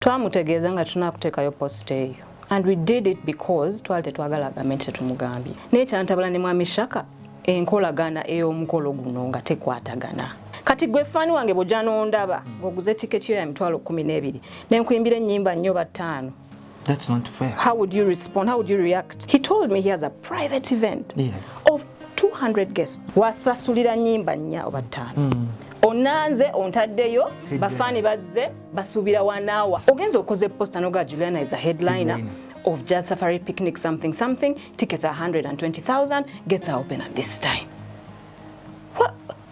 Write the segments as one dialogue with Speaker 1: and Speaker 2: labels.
Speaker 1: Twamutegeeza nga tunakuteekayo post eyo. And we did it because twali tetwagala gavumenti tetumugambye. Naye kyantabula ne mwami Shaka enkolagana ey'omukolo guno nga tekwatagana. Kati gwe fani wange bw'ojja n'ondaba ng'oguze tiketi yo ya $12 ne nkuyimbira ennyimba nnyo 5.
Speaker 2: That's not fair.
Speaker 1: How would you respond? How would you react? He told me he has a private event of 200 guests. Wasasulira nnyimba 4 oba 5. Onanze ontaddeyo bafani bazze basubira 1 hour. Ogenza okoze poster noga Juliana is the headliner of Jazz Safari Picnic something. Tickets are 120,000. Gets are open at this time.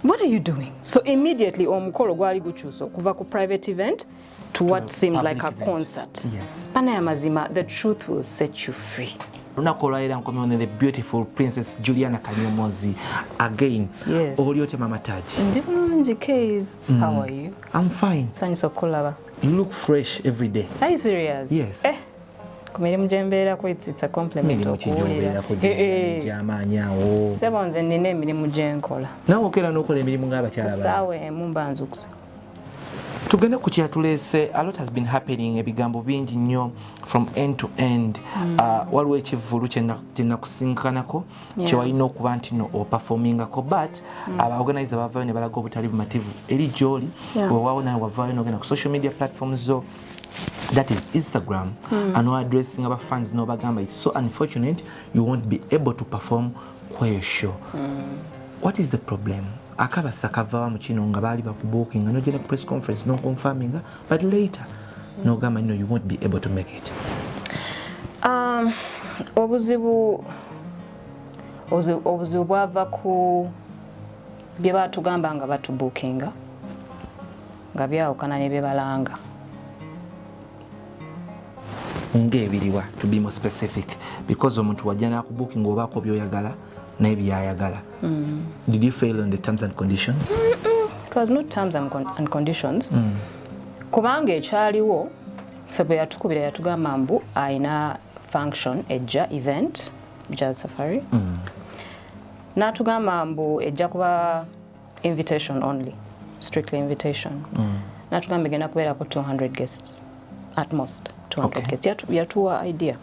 Speaker 1: What are you doing? So immediately omukolo gwali gukyuso kuva ku private event to what seemed like a concert.
Speaker 2: Yes.
Speaker 1: Pana ya mazima, the truth will set you free.
Speaker 2: Unakolera nkomone the beautiful princess Juliana Kanyomozi again.
Speaker 1: Yes.
Speaker 2: Oliote mama Taji.
Speaker 1: Ndibulungi Cave. How are you?
Speaker 2: I'm fine.
Speaker 1: Sanyiso kulaba.
Speaker 2: You look fresh every day.
Speaker 1: Are you serious?
Speaker 2: Yes.
Speaker 1: Kumirimu gyembeera ko it's a compliment okuwulira. Sebo nze nina emirimu gye nkola.
Speaker 2: Nawe okera n'okola emirimu ng'abakyala bano.
Speaker 1: Saawe emu mbanzukusa.
Speaker 2: Tugenda ku kyatulese, a lot has been happening, ebigambo bingi nnyo from end to end. Waliwo ekivvulu kyennakusinkanako kyewalina okuba nti no operformingako, but abaorganizer bavaayo ne balaga obutali bumativu eri gy'oli wewaawo nawe wavaayo n'ogenda ku social media platforms zo, that is Instagram, and addressing our fans n'obagamba it's so unfortunate you won't be able to perform kwa show. What is the problem? Akabasa kava mu kino nga bali bakubooking nga nogenda ku press conference no confirming, but later no gamba no you won't be able to make it.
Speaker 1: Obuzibu bwava ku bye batugamba nga batubookinga nga byawukana ne bye balanga.
Speaker 2: Ngebiriwa, to be more specific, because omuntu wajja nakubooking obaako byoyagala n'ebyayagala. Did you fail on the terms and conditions?
Speaker 1: It was not terms and conditions. Kubanga ekyaliwo ffe yatukubira yatugamba mbu ayina function ejja event Jazz Safari. N'atugamba mbu ejja kuba invitation only, strictly invitation. N'atugamba egenda kubeerako 200 guests at most. 200 guests. Yatuwa idea.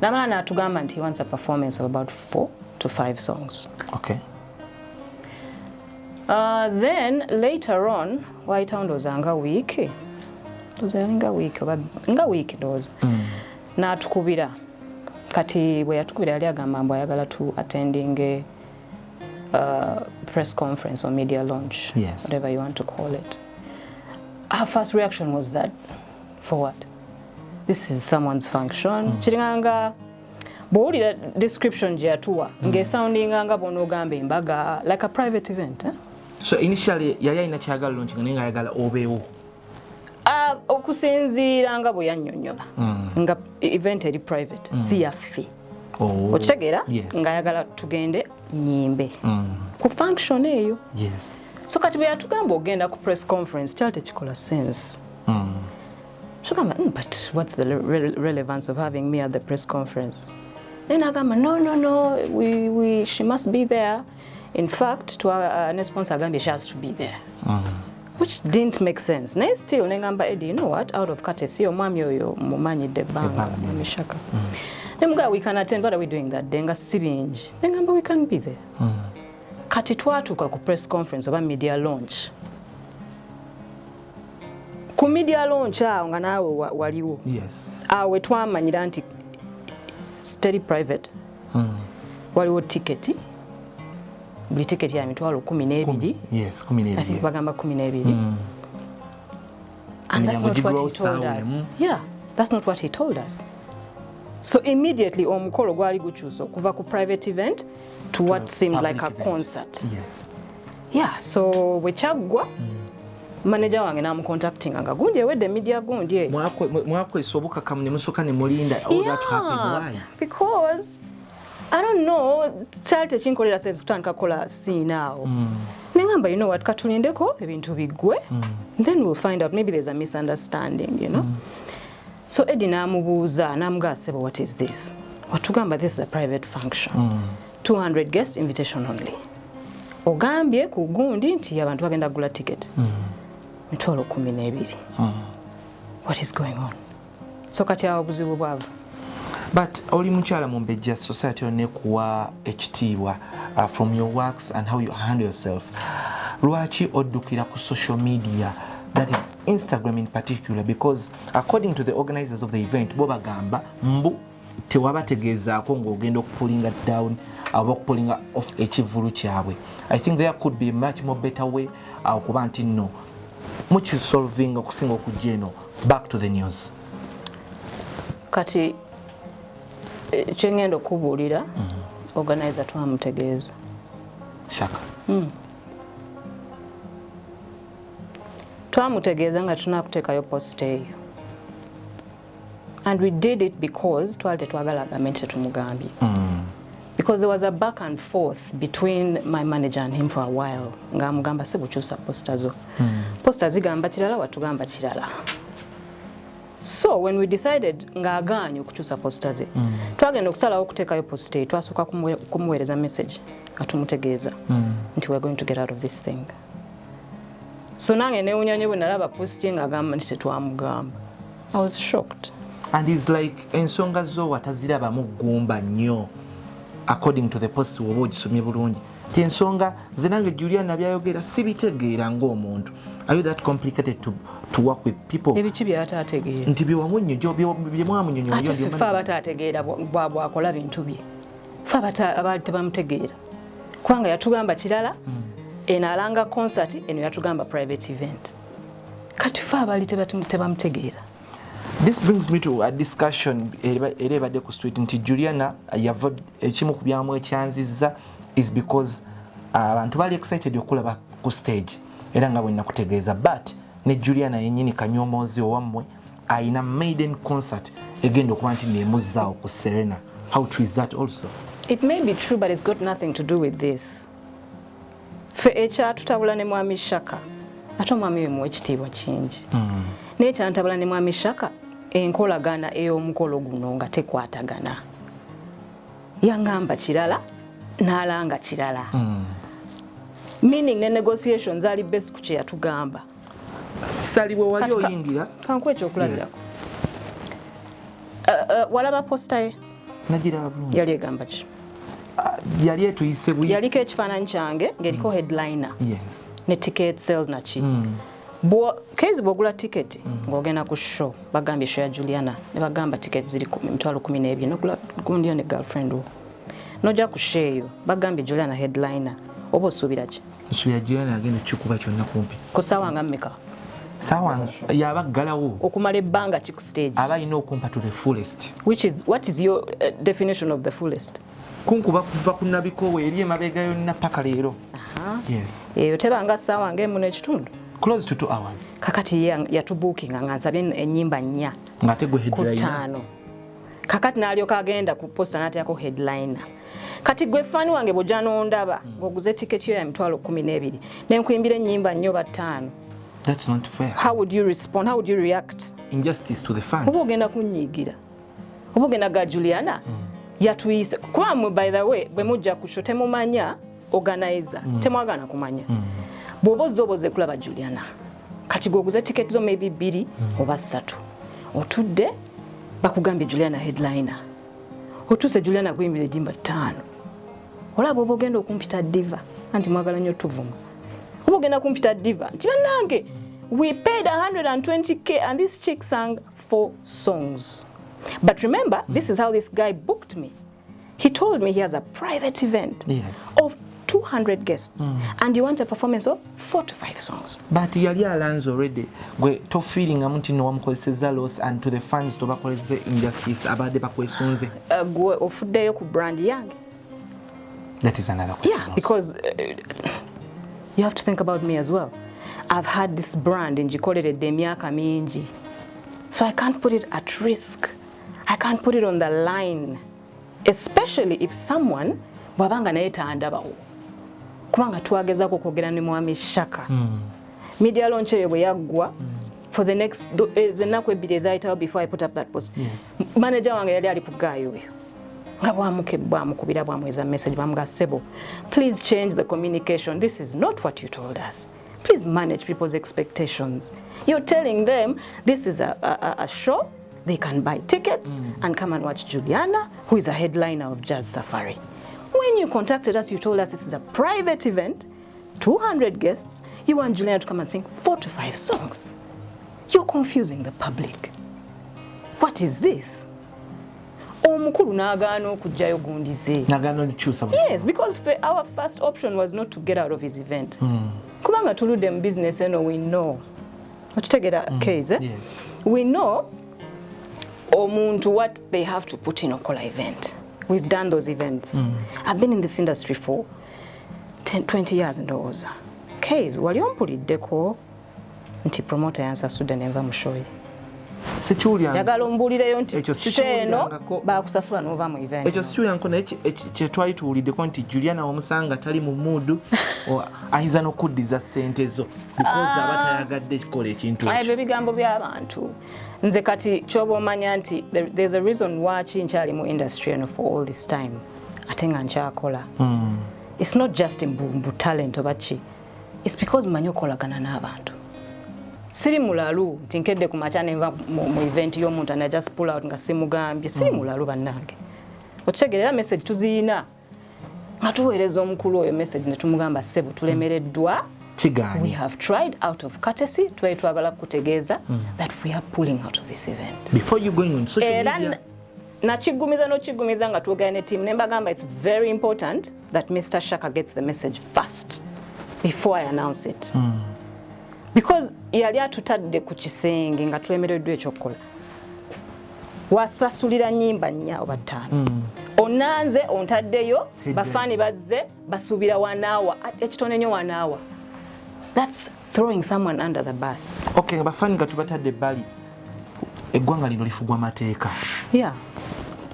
Speaker 1: Namala n'atugamba nti he wants a performance of about 4 to 5 songs.
Speaker 2: Okay.
Speaker 1: Then later on, White Town was nga week. Was nga week those. N'atukubira. Kati bwe yatukubira yali agamba mbu ayagala to attending a press conference or media launch, whatever you want to call it. Our first reaction was that, for what? This is someone's function. Chiringanga bw'owulira description gye yatuwa ng'esoundinga nga bw'onoogamba embaga, like a private event.
Speaker 2: So initially yali alina kyagala launching naye nga ayagala obeewo.
Speaker 1: Okusinziira nga bwe yannyonnyola nga event eri private si yaffe. Okitegeera ng'ayagala tugende nnyimbe ku function eyo. So kati bwe yatugamba ogenda ku press conference kyali tekikola sense. But what's the relevance of having me at the press conference? Then I go, no, she must be there. In fact, to our sponsor, she has to be there. Which didn't make sense. Now still, Eddie, you know what? Out of courtesy, your mom, your money, the bank, Shaka. Then we can attend. What are we doing that day? Then we can be there. Katitwa to a press conference or a media launch. Ku media launch nga naawe waliwo. Awe twamanyira nti steady private. Waliwo tiketi. Buli tiketi ya $12. I think bagamba 12. And that's not what he told us. Yeah, that's not what he told us. So immediately omukolo gwali gukyuso kuva ku private event to what seemed like a concert. Yeah, so wekyagwa manager wange namucontacting nga gundi ewedde media gundi
Speaker 2: mwakwesa obukakamu ne musooka ne mulinda all that happened. Why?
Speaker 1: Because I don't know, kyali tekinkolera sense kutandika kukola scene awo. Nengamba, you know what, katulindeko ebintu bigwe, then we'll find out, maybe there's a misunderstanding, you know. So Eddie namubuuza namugamba, Sebo, what is this? Watugamba, this is a private function. 200 guests, invitation only. Ogambye ku gundi nti abantu bagenda gula ticket. $12. what is going on. So kati awo buzibu bwava.
Speaker 2: But oli mukyala mumbejja society onekuwa ekitiibwa from your works and how you handle yourself. Lwaki oddukira ku social media, that is Instagram in particular, because according to the organizers of the event bo bagamba mbu tewabategeezaako ng'ogenda okupulinga down oba okupulinga off ekivulu kyabwe. I think there could be a much more better way okuba nti nno mukisolving okusinga okujja eno. Back to the news.
Speaker 1: Kati kyengenda okubuulira organizer twamutegeeza.
Speaker 2: Shaka.
Speaker 1: Twamutegeeza nga tunakuteekayo post eyo. And we did it because twali tetwagala agamente tumugambye. Because there was a back and forth between my manager and him for a while. Nga mugamba sebukyusa posta zo. Posta zigamba kirala watugamba kirala. So when we decided nga agaanyi okukyusa posta ze, twagenda okusalawo okuteekayo posta eyo, twasooka kumuweereza message nga tumutegeeza nti we're going to get out of this thing. So nange newunya bwe nalaba posti nga agamba nti tetwamugamba. I was shocked.
Speaker 2: And it's like ensonga zo watazirabamu ggumba nnyo according to the post woba ogisomye bulungi. Ti ensonga zenange Juliana byayogera sibitegeera ng'omuntu. Are you that complicated to work with people?
Speaker 1: Ebiki byatategeera.
Speaker 2: Nti byewamunyonyo byemwamunyonyo
Speaker 1: ate ffe abatategeera bwakola bintu bye. Ffe abaali tebamutegeera. Kubanga yatugamba kirala, eno alanga concert, eno yatugamba private event. Kati ffe abaali tebamutegeera.
Speaker 2: This brings me to a discussion erebadde ku street nti Juliana yava ekimu ku byamu ekyanzizza is because abantu bali excited okulaba ku stage era nga bwe nakutegeeza, but ne Juliana yennyini kanyomoozi owammwe ayina maiden concert egenda okuba nti neemuzzaawo ku Serena. How true is that also?
Speaker 1: It may be true, but it's got nothing to do with this. Fe ekyatutabula ne mwami Shaka ate omwami we muwa ekitiibwa kingi. Naye ekyantabula ne mwami Shaka enkolagana ey'omukolo guno nga tekwatagana. Yangamba kirala n'alanga kirala. Meaning ne negotiations ali best ku kye yatugamba.
Speaker 2: Saliwe wali oyingira?
Speaker 1: Kankuwa ekyokulabirako. Walaba posta ye?
Speaker 2: Nagiraba bulungi.
Speaker 1: Yali egamba ki?
Speaker 2: Yali etuyise buyise. Yaliko
Speaker 1: ekifaananyi kyange ng'eriko headliner.
Speaker 2: Yes.
Speaker 1: Ne ticket sales na ki. Kezi bwogula ticket ng'ogenda ku show bagambye show ya Juliana ne bagamba ticket ziri 12,000 n'ogula gundi ne girlfriend wo. Nojja ku show eyo bagambye Juliana headliner. Oba osuubira ki?
Speaker 2: Nsuubira Juliana agenda kikuba kyonna kumpi.
Speaker 1: Ku ssaawa nga mmeka?
Speaker 2: Ssaawa yaba ggalawo.
Speaker 1: Okumala ebbanga ki ku stage?
Speaker 2: Aba alina okumpa to the fullest.
Speaker 1: What is your definition of the fullest?
Speaker 2: Kunkuba kuva ku nabikowe eri emabega yonna paka leero. Yes.
Speaker 1: Eyo tebanga ssaawa ng'emu n'ekitundu.
Speaker 2: Close to 2 hours.
Speaker 1: Kakati yatubuukinga nga nsabye ennyimba nnya.
Speaker 2: Ng'ate gwe headliner.
Speaker 1: Ku ttaano. Kakati n'alyoka agenda ku posta n'ateekako headliner. Kati gwe fani wange bw'ojja n'ondaba ng'oguze tiketi yo ya 12,000 ne nkwimbira ennyimba nnyo ttaano.
Speaker 2: That's not fair.
Speaker 1: How would you respond? How would you react?
Speaker 2: Injustice to the fans.
Speaker 1: Oba ogenda kunnyiigira. Oba ogenda ga Juliana yatuyise. Kuba mmwe by the way bwe mujja ku show temumanya organizer. Temwagana kumanya. Bw'oba ozze kulaba Juliana. Kati gwoguze tiketi zo maybe 2 oba 3. Otudde bakugambye Juliana headliner. Otuse Juliana kwimbira ejjimba 5. Olaba oba ogenda okumpita diva. Anti mwagala nnyo tuvuma. Oba ogenda kumpita diva. Nti bannange, we paid 120K and this chick sang 4 songs. But remember, this is how this guy booked me. He told me he has a private event of 200 guests and you want a performance of 4 to 5 songs.
Speaker 2: But yali alanze already gwe to feeling amuti no wamukozeseza loss and to the fans to bakoleze injustice abade bakwesunze.
Speaker 1: Gwe ofuddeyo ku brand yange.
Speaker 2: That is another question.
Speaker 1: Yeah, because you have to think about me as well. I've had this brand njikoleredde emyaka mingi. So I can't put it at risk. I can't put it on the line. Especially if someone bwabanga naye tandabawo. Kubanga twagezaako kwogera ne mwami Shaka. Media launch eyo bwe yaggwa for the next ennaku 2 ezayitawo before I put up that post. Manager wange yali ali ku gaayo oyo. Nga bwamukubira bwamweza message bamugamba Sebo, please change the communication. This is not what you told us. Please manage people's expectations. You're telling them this is a show, they can buy tickets and come and watch Juliana, who is a headliner of Jazz Safari. When you contacted us, you told us this is a private event, 200 guests, you want Juliana to come and sing 4 to 5 songs. You're confusing the public. What is this? Yes, because our first option was not to get out of his event. Kubanga tulu them business, we know. Yes. We know what they have to put in a Okola event. We've done those events. I've been in this industry for 20 years and those. Case, wali ompuliddeko nti promoter yansasudde nenva mushoyi. Njagala ombuulireyo nti sheno bakusasula n'ova mu event.
Speaker 2: Ekyo sikyuyanko naye kye twali tuwuliddeko nti Juliana omusanga tali mu mood ayinza n'okuddiza ssente zo because aba tayagadde kikola ekintu ekyo.
Speaker 1: Ebyo bigambo by'abantu. Nze kati kyoba omanya nti there's a reason waki nkyali mu industry eno for all this time ate nga nkyakola. It's not just mbumbu talent oba ki. It's because manyi okolagana n'abantu. Siri mulalu tinkedde ku macha nenva mu event y'omuntu and I just pull out nga simugambye siri mulalu bannange. Okitegerera message tuziina nga tuweereza omukulu oyo message ne tumugamba Sebo tulemereddwa. We have tried out of courtesy twagala kutegeeza that we are pulling out of this event.
Speaker 2: Before you going on social media
Speaker 1: Nachigumiza nga tuogera ne team nembagamba it's very important that Mr. Shaka gets the message first before I announce it. Because yali atutadde ku kisenge nga tulemereddwa ekyokukola. Wasasulira nnyimba 4 oba 5. Onanze ontaddeyo bafaani bazze basuubira 1 hour ekitone nnyo 1 hour. That's throwing someone under the bus.
Speaker 2: Okay, bafaani nga tubatadde ebbali eggwanga lino lifugwa mateeka.
Speaker 1: Yeah.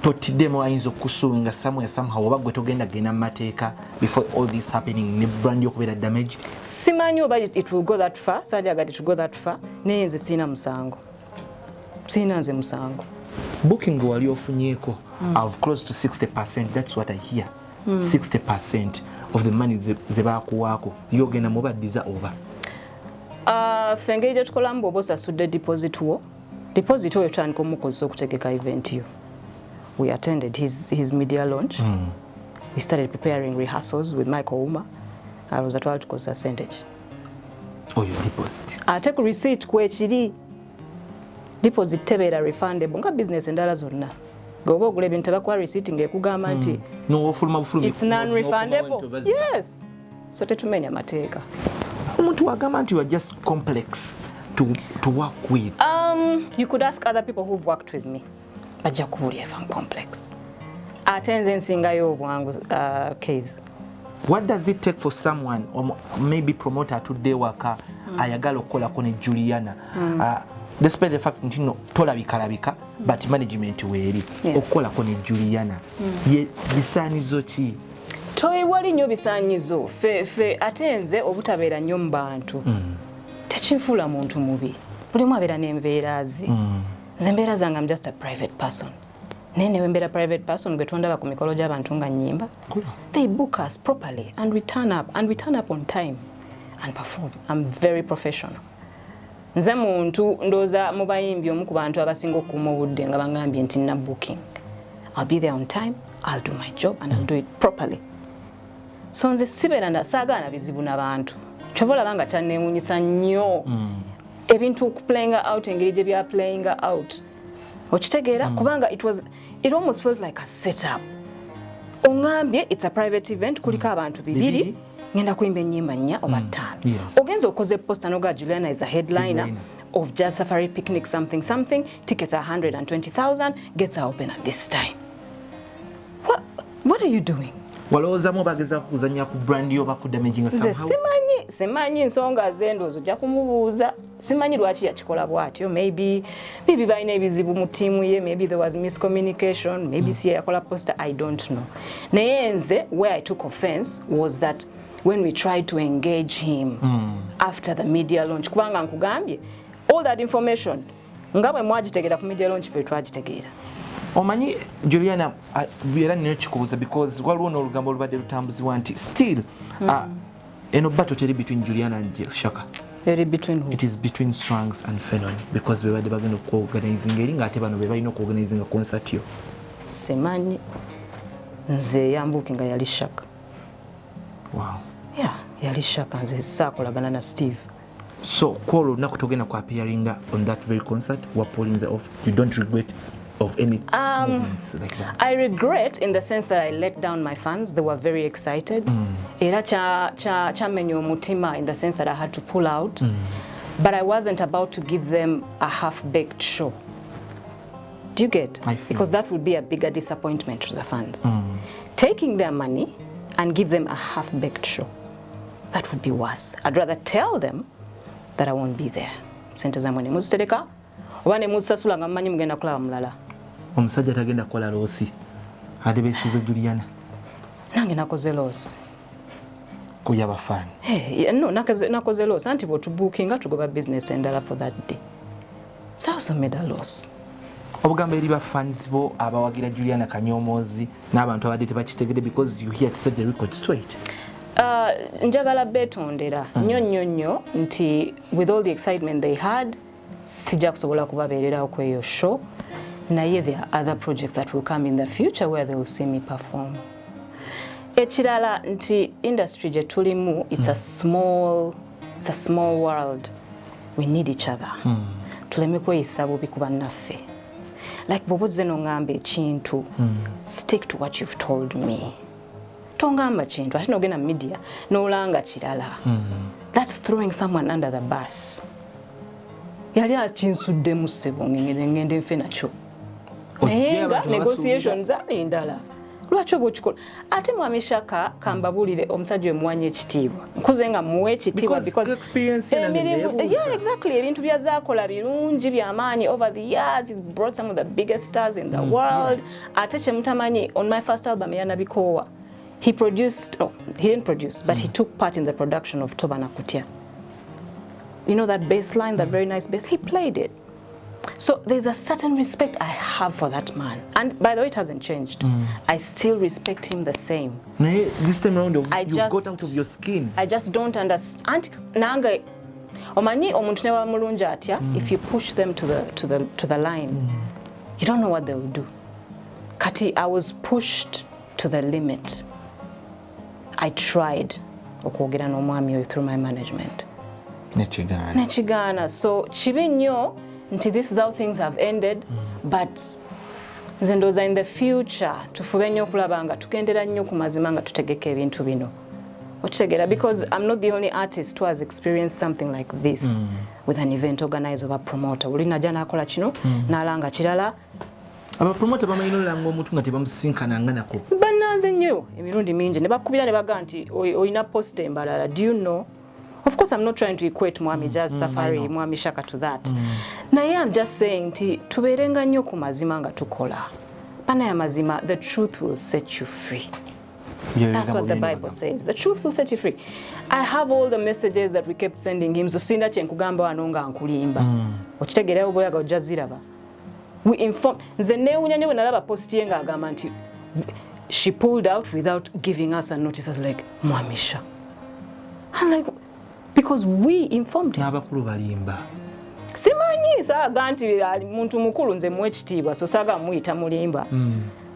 Speaker 2: Totiddemu ayinza okusuubinga somehow oba gwe togenda genda mu mateeka before all this happening ne brand yokubeera damage.
Speaker 1: Simanyi oba it will go that far, sanjagadde to go that far, naye nze siina musango. Siina nze musango.
Speaker 2: Booking wali ofunyeeko of close to 60%, that's what I hear. 60% of the money ze baakuwaako yogenda mubaddiza oba.
Speaker 1: Fengeri gye tukolamu bw'oba osasudde deposit wo. Deposit oyo tandika omukozesa okutegeka event yo. We attended his media launch. We started preparing rehearsals with Michael Uma. I was at what was percentage.
Speaker 2: Oh, your deposit.
Speaker 1: I take receipt kwechiri. Deposit tebera refundable. Nga business endala zonna. Gogo ogula ebintu bakwa receipt ngekugamba nti
Speaker 2: no ofuluma.
Speaker 1: It's non-refundable. Yes. So tetumenya mateeka.
Speaker 2: Omuntu agamba nti you are just complex to work with.
Speaker 1: You could ask other people who've worked with me. Bajja kubuulira if I'm complex. Ate nze nsingayo obwangu case.
Speaker 2: What does it take for someone or maybe promoter tudde waka ayagala okukolako ne Juliana despite the fact nti no tolabika but management weeri okukolako ne Juliana ye bisaanizo ki?
Speaker 1: Toyiwali nnyo bisaanyizo fe ate nze obutabeera nnyo mu bantu tekinfuula muntu mubi bulimu abeera n'embeera ze. Nze embeera zange I'm just a private person. Nene wembera private person gwe tondaba ku mikolo gy'abantu nga nnyimba. They book us properly and we turn up on time and perform. I'm very professional. Nze muntu ndoza mu bayimbi omu ku bantu abasinga okuuma obudde nga bangambye nti nina booking. I'll be there on time, I'll do my job and I'll do it properly. So nze sibeera ndasaagaana bizibu n'abantu. Kyova olaba nga kyanneewuunyisa nnyo ebintu playing out engeri gye bya playing out. Okitegeera kubanga it almost felt like a setup. Ongambye it's a private event kuliko abantu 2 ngenda kuimba ennyimba 4 oba 5. Ogenza okoze poster noga Juliana is the headliner of Jazz Safari Picnic something. Tickets are 120,000. Gets are open at this time. What are you doing?
Speaker 2: Walowooza mu bageza kuzanya ku brand yo bakudamaging somehow.
Speaker 1: Simanyi nsonga z'endoozo ojja kumubuuza. Simanyi lwaki yakikola bw'atyo. Maybe balina ebizibu mu tiimu ye. Maybe there was miscommunication. Maybe si yakola poster. I don't know. Naye nze where I took offense was that when we tried to engage him after the media launch. Kubanga nkugambye all that information nga bwe mwagitegeera ku media launch fe twagitegeera.
Speaker 2: Omanyi Juliana era nyo kikubuza because waliwo n'olugambo olubadde lutambuzibwa nti still Eno battle teri between Juliana and Shaka.
Speaker 1: Eri between who?
Speaker 2: It is between Swangs and Phenon because we were going to organizing eringa ate bano beba ino organizing a concert yo.
Speaker 1: Semanyi nze yambukinga yali Shaka.
Speaker 2: Wow.
Speaker 1: Yeah, yali Shaka nze saakolagana na Steve.
Speaker 2: So kwolo nakutogenda kwa appearing on that very concert wa pulling the off. You don't regret of any movements like that?
Speaker 1: I regret in the sense that I let down my fans. They were very excited. Era cha menyo mutima in the sense that I had to pull out. But I wasn't about to give them a half-baked show. Do you get? Because that would be a bigger disappointment to the fans. Taking their money and give them a half-baked show. That would be worse. I'd rather tell them that I won't be there. Sente za mwene muzitereka obane musasula nga mmanyi mugenda kulaba mulala.
Speaker 2: Omusajja tagenda kola loosi. Ade besuzo Juliana.
Speaker 1: Nange nakoze loosi.
Speaker 2: Kuya bafani.
Speaker 1: No, nakoze loosi. Anti bo tubukinga tugoba business endala for that day. So I also made a loss.
Speaker 2: Obugamba eri bafans bo abawagira Juliana kanyomozi n'abantu abadde tebakitegedde because you here to set the record straight.
Speaker 1: Njagala betondera nnyo nti with all the excitement they had sijja kusobola kubabeererawo ku eyo show. Naye there are other projects that will come in the future where they will see me perform. Ekirala nti industry gye tulimu, it's a small world. We need each other. Tuleme kweyisa bubi ku bannaffe. Like bw'obuzze n'ongamba ekintu, stick to what you've told me. Tongamba kintu ate n'ogenda mu media n'olanga kirala. That's throwing someone under the bus. Yali akinsuddemu ssebo ngende nfe nakyo. Naye nga negotiations ali ndala. Lwaki oba okikola? Ate mwami Shaka kambabulire omusajja omuwanya ekitiibwa. Nkuze nga muwe ekitiibwa because
Speaker 2: experience
Speaker 1: yeah, exactly. Ebintu byazaakola birungi by'amaanyi over the years. He's brought some of the biggest stars in the world. Ate kye mutamanyi, on my first album Yanabikowa, he didn't produce, but he took part in the production of Toba Nakutia. You know that bass line, that very nice bass? He played it. So there's a certain respect I have for that man. And by the way, it hasn't changed. I still respect him the same.
Speaker 2: This time around, you've got out of your skin.
Speaker 1: I just don't understand. Nanga, omanyi omuntu ne bamulunja atya, if you push them to the line, you don't know what they will do. Kati, I was pushed to the limit. I tried okwogera n'omwami oyo through my management. Nechigana. So chibi nnyo nti this is how things have ended, but nze ndooza in the future tufube nnyo okulaba nga tugendera nnyo ku mazima nga tutegeka ebintu bino. Okitegeera, because I'm not the only artist who has experienced something like this with an event organizer or a promoter. Uli najja n'akola kino n'alanga kirala.
Speaker 2: Abapromota bamayinolanga omuntu nga tebamusinkana nako.
Speaker 1: Bannanze nnyo emirundi mingi ne bakubira ne baga nti oyina post embalala. Do you know? Of course, I'm not trying to equate Mwami Jazz Safari, Mwami Shaka to that. Naye I'm just saying nti tubeerenga nnyo ku mazima nga tukola. Pana ya mazima, the truth will set you free. That's what the Bible says. The truth will set you free. I have all the messages that we kept sending him. So sinda kye nkugamba wano nga nkulimba. Okitegeerayo bw'oyaga ojja ziraba. We informed. Nze neewunya nnyo bwe nalaba post ye ng'agamba nti she pulled out without giving us a notice. I was like, Mwami Shaka. I was like, because we informed him.
Speaker 2: N'abakulu balimba.
Speaker 1: Simanyi saaga nti ali muntu mukulu nze muwe ekitiibwa so saaga muyita mulimba.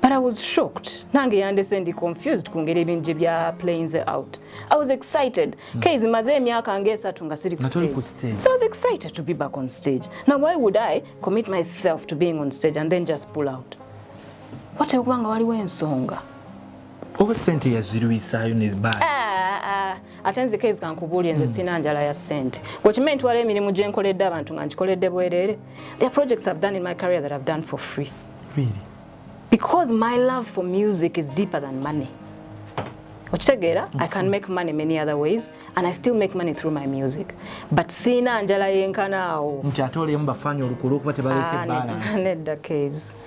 Speaker 1: But I was shocked. Nange yandese ndi confused ku ngeri ebintu gye bya playing out. I was excited. Kezi maze emyaka ng'esatu nga siri ku stage. So I was excited to be back on stage. Now why would I commit myself to being on stage and then just pull out? What ekubanga waliwo ensonga.
Speaker 2: Oba sente yazirwisaayo nezibali.
Speaker 1: Ate nze kezi kankubuulye nze sina njala ya ssente. Gwekimanyi ntwala emirimu gye nkoledde abantu nga ngikoledde bwereere. There are projects I've done in my career that I've done for free.
Speaker 2: Really?
Speaker 1: Because my love for music is deeper than money. Okitegeera, I can make money many other ways and I still make money through my music. But sina njala yenkanaawo.
Speaker 2: Nti ate olemu bafaanyi olukulu okuba tebaleese balance.
Speaker 1: Nedda kezi.